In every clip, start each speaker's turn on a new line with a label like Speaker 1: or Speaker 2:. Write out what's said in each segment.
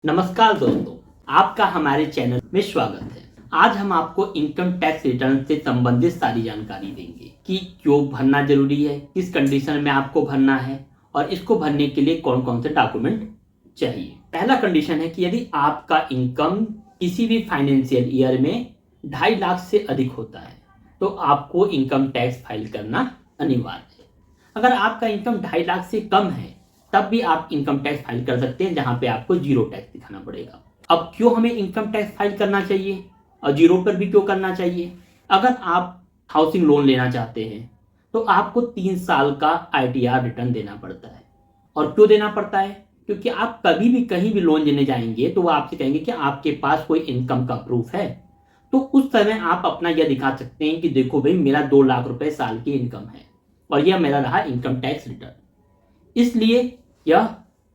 Speaker 1: नमस्कार दोस्तों, आपका हमारे चैनल में स्वागत है। आज हम आपको इनकम टैक्स रिटर्न से संबंधित सारी जानकारी देंगे कि क्यों भरना जरूरी है, किस कंडीशन में आपको भरना है और इसको भरने के लिए कौन कौन से डॉक्यूमेंट चाहिए। पहला कंडीशन है कि यदि आपका इनकम किसी भी फाइनेंशियल ईयर में 2.5 लाख से अधिक होता है तो आपको इनकम टैक्स फाइल करना अनिवार्य है। अगर आपका इनकम 2.5 लाख से कम है तब भी आप इनकम टैक्स फाइल कर सकते हैं, जहां पे आपको जीरो टैक्स दिखाना पड़ेगा। अब क्यों हमें इनकम टैक्स फाइल करना चाहिए और जीरो पर भी क्यों करना चाहिए? अगर आप हाउसिंग लोन लेना चाहते हैं तो आपको 3 साल का ITR रिटर्न देना पड़ता है। और क्यों देना पड़ता है? क्योंकि आप कभी भी कहीं भी लोन लेने जाएंगे तो वो आपसे कहेंगे कि आपके पास कोई इनकम का प्रूफ है। तो उस समय आप अपना यह दिखा सकते हैं कि देखो भाई, मेरा 2 लाख रुपए साल की इनकम है और यह मेरा रहा इनकम टैक्स रिटर्न। इसलिए यह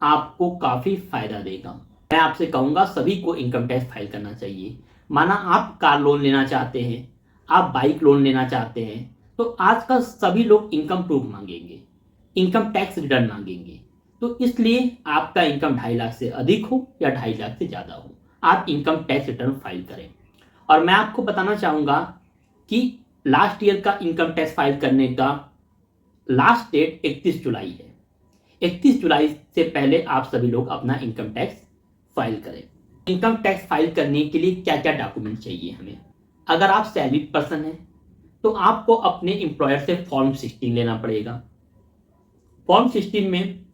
Speaker 1: आपको काफी फायदा देगा। मैं आपसे कहूंगा सभी को इनकम टैक्स फाइल करना चाहिए। माना आप कार लोन लेना चाहते हैं, आप बाइक लोन लेना चाहते हैं, तो आजकल सभी लोग इनकम प्रूफ मांगेंगे, इनकम टैक्स रिटर्न मांगेंगे। तो इसलिए आपका इनकम 2.5 लाख से अधिक हो या 2.5 लाख से ज्यादा हो, आप इनकम टैक्स रिटर्न फाइल करें। और मैं आपको बताना चाहूंगा कि लास्ट ईयर का इनकम टैक्स फाइल करने का लास्ट डेट 31 जुलाई है। 31 जुलाई से पहले आप सभी लोग अपना इनकम टैक्स फाइल करें। इनकम टैक्स फाइल करने के लिए क्या क्या डॉक्यूमेंट चाहिए हमें? अगर आप सैलरीड पर्सन हैं तो आपको अपने एम्प्लॉयर से फॉर्म 16 लेना पड़ेगा। फॉर्म 16 में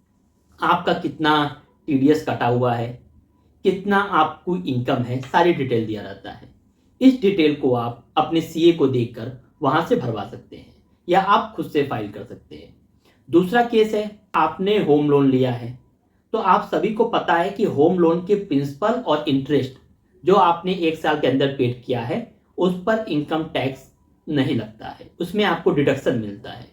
Speaker 1: आपका कितना TDS कटा हुआ है, कितना आपको इनकम है, सारी डिटेल दिया रहता है। इस डिटेल को आप अपने CA को देखकर वहां से भरवा सकते हैं या आप खुद से फाइल कर सकते हैं। दूसरा केस है, आपने होम लोन लिया है तो आप सभी को पता है कि होम लोन के प्रिंसिपल और इंटरेस्ट जो आपने 1 साल के अंदर पेड किया है उस पर इनकम टैक्स नहीं लगता है, उसमें आपको डिडक्शन मिलता है।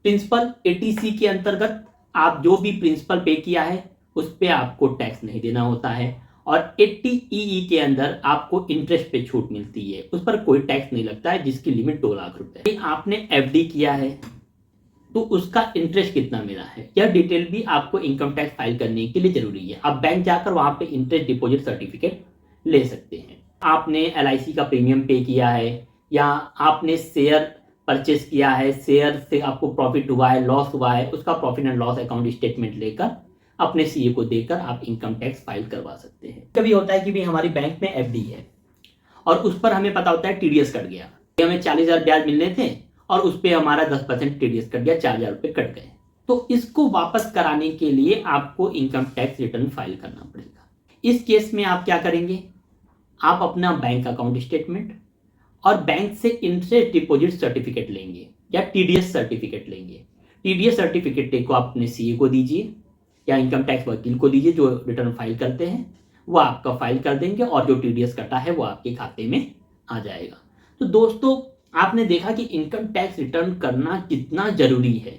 Speaker 1: प्रिंसिपल 80C के अंतर्गत आप जो भी प्रिंसिपल पे किया है उस पर आपको टैक्स नहीं देना होता है और 80EE के अंदर आपको इंटरेस्ट पे छूट मिलती है, उस पर कोई टैक्स नहीं लगता है, जिसकी लिमिट 2 लाख रुपए। आपने FD किया है तो उसका इंटरेस्ट कितना मिला है, यह डिटेल भी आपको इनकम टैक्स फाइल करने के लिए जरूरी है। आप बैंक जाकर वहां पे इंटरेस्ट डिपॉजिट सर्टिफिकेट ले सकते हैं। आपने LIC का प्रीमियम पे किया है या आपने शेयर परचेस किया है, शेयर से आपको प्रॉफिट हुआ है, लॉस हुआ है, उसका profit and loss account statement लेकर अपने CA को देकर आप इनकम टैक्स फाइल करवा सकते हैं। कभी होता है कि भी हमारी बैंक में FD है और उस पर हमें पता होता है TDS कट गया, हमें 40,000 ब्याज मिलने थे और उस पर हमारा 10% TDS कट गया, 4,000 रुपये कट गए। तो इसको वापस कराने के लिए आपको इनकम टैक्स रिटर्न फाइल करना पड़ेगा। इस केस में आप क्या करेंगे? आप अपना बैंक अकाउंट स्टेटमेंट और बैंक से इंटरेस्ट डिपॉजिट सर्टिफिकेट लेंगे या TDS सर्टिफिकेट लेंगे। TDS सर्टिफिकेट को आप अपने CA को दीजिए या इनकम टैक्स वकील को दीजिए जो रिटर्न फाइल करते हैं, वो आपका फाइल कर देंगे और जो TDS कटा है वो आपके खाते में आ जाएगा। तो दोस्तों, आपने देखा कि इनकम टैक्स रिटर्न करना कितना जरूरी है।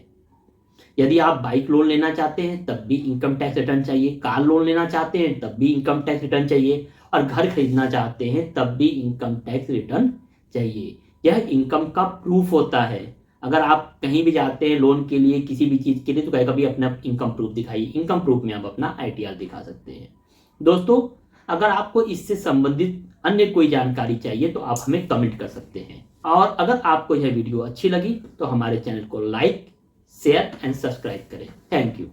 Speaker 1: यदि आप बाइक लोन लेना चाहते हैं तब भी इनकम टैक्स रिटर्न चाहिए, कार लोन लेना चाहते हैं तब भी इनकम टैक्स रिटर्न चाहिए और घर खरीदना चाहते हैं तब भी इनकम टैक्स रिटर्न चाहिए। यह इनकम का प्रूफ होता है। अगर आप कहीं भी जाते हैं लोन के लिए, किसी भी चीज के लिए, तो कभी अपना इनकम प्रूफ दिखाइए। इनकम प्रूफ में आप अपना ITR दिखा सकते हैं। दोस्तों, अगर आपको इससे संबंधित अन्य कोई जानकारी चाहिए तो आप हमें कमेंट कर सकते हैं। और अगर आपको यह वीडियो अच्छी लगी तो हमारे चैनल को लाइक, शेयर एंड सब्सक्राइब करें। Thank you.